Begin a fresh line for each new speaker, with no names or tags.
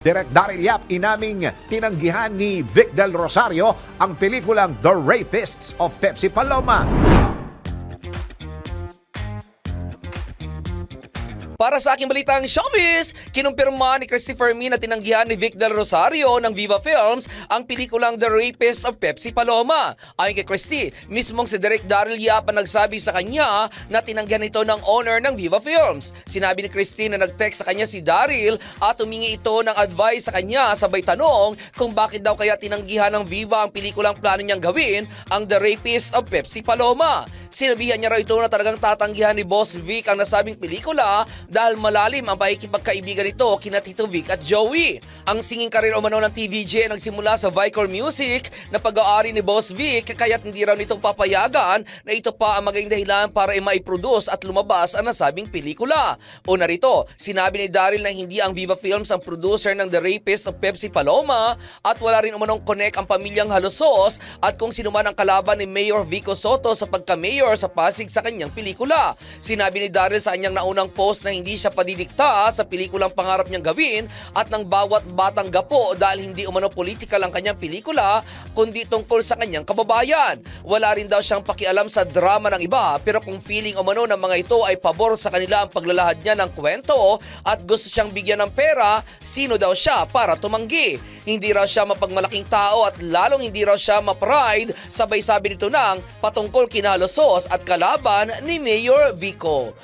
Direk Daryl Yap inaming tinanggihan ni Vic Del Rosario ang pelikulang The Rapists of Pepsi Paloma.
Para sa aking balitang showbiz, kinumpirma ni Christopher Min na tinanggihan ni Vic Del Rosario ng Viva Films ang pelikulang The Rapist of Pepsi Paloma. Ayon kay Christy, mismong si Direk Daryl Yap ang nagsabi sa kanya na tinanggihan ito ng owner ng Viva Films. Sinabi ni Christy na nag-text sa kanya si Daryl at humingi ito ng advice sa kanya, sabay tanong kung bakit daw kaya tinanggihan ng Viva ang pelikulang plano niyang gawin, ang The Rapist of Pepsi Paloma. Sinabihan niya raw ito na talagang tatanggihan ni Boss Vic ang nasabing pelikula dahil malalim ang pakikipagkaibigan nito kina Tito Vic at Joey. Ang singing career umano ng TVJ ay nagsimula sa Vicor Music na pag-aari ni Boss Vic, kaya't hindi raw nito papayagan na ito pa ang maging dahilan para maiproduce at lumabas ang nasabing pelikula. Una rito, sinabi ni Daryl na hindi ang Viva Films ang producer ng The Rapist of Pepsi Paloma at wala rin umanong connect ang pamilyang Halosos at kung sino man ang kalaban ni Mayor Vico Soto sa pagka-mayor sa Pasig sa kanyang pelikula. Sinabi ni Daryl sa kanyang naunang post na hindi siya padidikta sa pelikulang pangarap niyang gawin at ng bawat batang gapo dahil hindi umano political ang kanyang pelikula kundi tungkol sa kanyang kababayan. Wala rin daw siyang pakialam sa drama ng iba, pero kung feeling umano ng mga ito ay pabor sa kanila ang paglalahad niya ng kwento at gusto siyang bigyan ng pera, sino daw siya para tumanggi? Hindi raw siya mapagmalaking tao at lalong hindi raw siya ma-pride, sabay sabi nito ng patungkol kina Halosos at kalaban ni Mayor Vico.